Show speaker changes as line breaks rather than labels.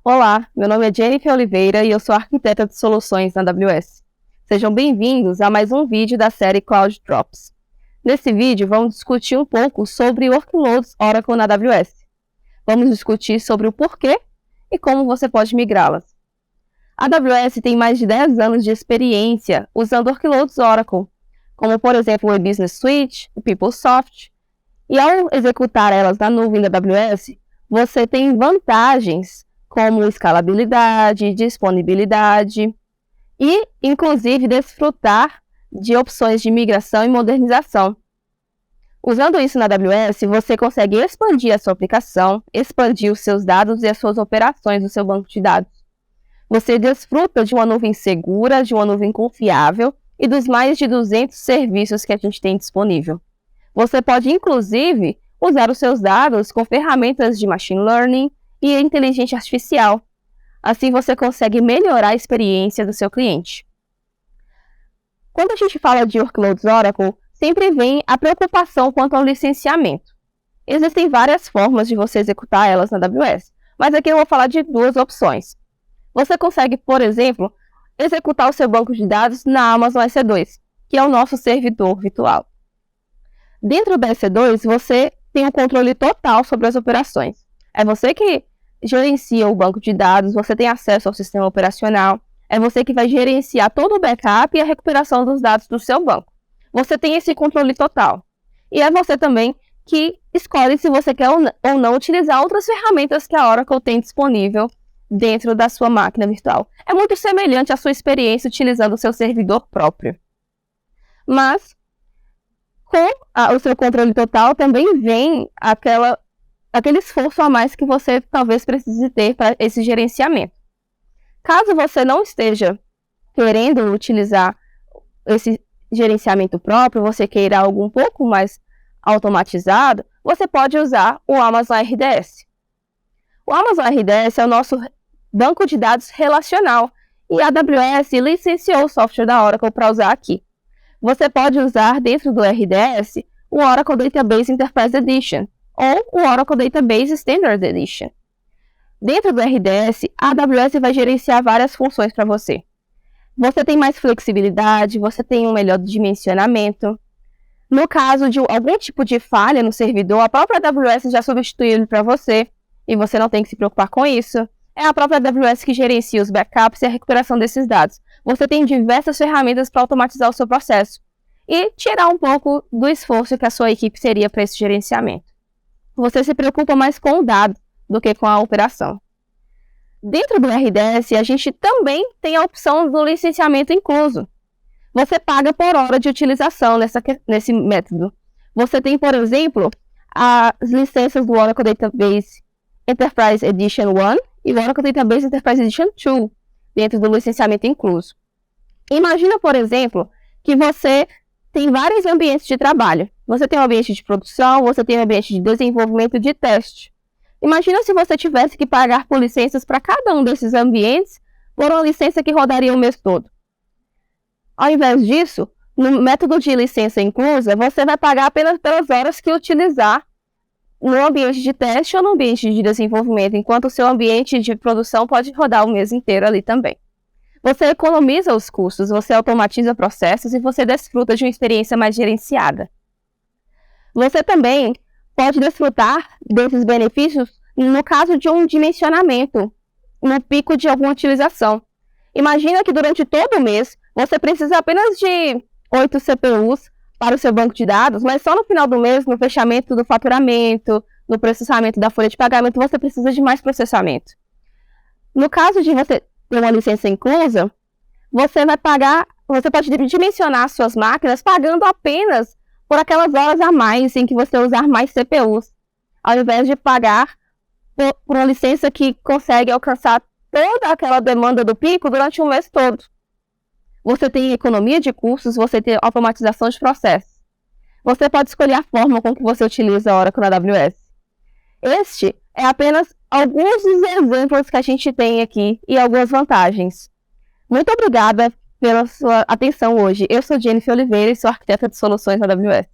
Olá, meu nome é Jennifer Oliveira e eu sou arquiteta de soluções na AWS. Sejam bem-vindos a mais um vídeo da série Cloud Drops. Nesse vídeo, vamos discutir um pouco sobre workloads Oracle na AWS. Vamos discutir sobre o porquê e como você pode migrá-las. A AWS tem mais de 10 anos de experiência usando workloads Oracle, como por exemplo o E-Business Suite, o PeopleSoft, e ao executar elas na nuvem da AWS, você tem vantagens como escalabilidade, disponibilidade e, inclusive, desfrutar de opções de migração e modernização. Usando isso na AWS, você consegue expandir a sua aplicação, expandir os seus dados e as suas operações do seu banco de dados. Você desfruta de uma nuvem segura, de uma nuvem confiável e dos mais de 200 serviços que a gente tem disponível. Você pode, inclusive, usar os seus dados com ferramentas de machine learning e inteligência artificial. Assim você consegue melhorar a experiência do seu cliente. Quando a gente fala de workloads Oracle, sempre vem a preocupação quanto ao licenciamento. Existem várias formas de você executar elas na AWS, mas aqui eu vou falar de duas opções. Você consegue, por exemplo, executar o seu banco de dados na Amazon EC2, que é o nosso servidor virtual. Dentro da EC2, você tem o controle total sobre as operações. É você que gerencia o banco de dados, você tem acesso ao sistema operacional, é você que vai gerenciar todo o backup e a recuperação dos dados do seu banco. Você tem esse controle total. E é você também que escolhe se você quer ou não utilizar outras ferramentas que a Oracle tem disponível dentro da sua máquina virtual. É muito semelhante à sua experiência utilizando o seu servidor próprio. Mas, com o seu controle total, também vem aquele esforço a mais que você talvez precise ter para esse gerenciamento. Caso você não esteja querendo utilizar esse gerenciamento próprio, você queira algo um pouco mais automatizado, você pode usar o Amazon RDS. O Amazon RDS é o nosso banco de dados relacional e a AWS licenciou o software da Oracle para usar aqui. Você pode usar dentro do RDS o Oracle Database Enterprise Edition ou o Oracle Database Standard Edition. Dentro do RDS, a AWS vai gerenciar várias funções para você. Você tem mais flexibilidade, você tem um melhor dimensionamento. No caso de algum tipo de falha no servidor, a própria AWS já substituiu ele para você e você não tem que se preocupar com isso. É a própria AWS que gerencia os backups e a recuperação desses dados. Você tem diversas ferramentas para automatizar o seu processo e tirar um pouco do esforço que a sua equipe teria para esse gerenciamento. Você se preocupa mais com o dado do que com a operação. Dentro do RDS, a gente também tem a opção do licenciamento incluso. Você paga por hora de utilização nesse método. Você tem, por exemplo, as licenças do Oracle Database Enterprise Edition 1 e o Oracle Database Enterprise Edition 2 dentro do licenciamento incluso. Imagina, por exemplo, que você tem vários ambientes de trabalho. Você tem um ambiente de produção, você tem um ambiente de desenvolvimento e de teste. Imagina se você tivesse que pagar por licenças para cada um desses ambientes por uma licença que rodaria o mês todo. Ao invés disso, no método de licença inclusa, você vai pagar apenas pelas horas que utilizar no ambiente de teste ou no ambiente de desenvolvimento, enquanto o seu ambiente de produção pode rodar o mês inteiro ali também. Você economiza os custos, você automatiza processos e você desfruta de uma experiência mais gerenciada. Você também pode desfrutar desses benefícios no caso de um dimensionamento, no pico de alguma utilização. Imagina que durante todo o mês você precisa apenas de 8 CPUs para o seu banco de dados, mas só no final do mês, no fechamento do faturamento, no processamento da folha de pagamento, você precisa de mais processamento. No caso de você ter uma licença inclusa, você pode dimensionar suas máquinas pagando apenas por aquelas horas a mais em que você usar mais CPUs, ao invés de pagar por uma licença que consegue alcançar toda aquela demanda do pico durante o mês todo. Você tem economia de custos, você tem automatização de processos. Você pode escolher a forma com que você utiliza a Oracle na AWS. Este é apenas alguns dos exemplos que a gente tem aqui e algumas vantagens. Muito obrigada pela sua atenção hoje. Eu sou Jennifer Oliveira e sou arquiteta de soluções na AWS.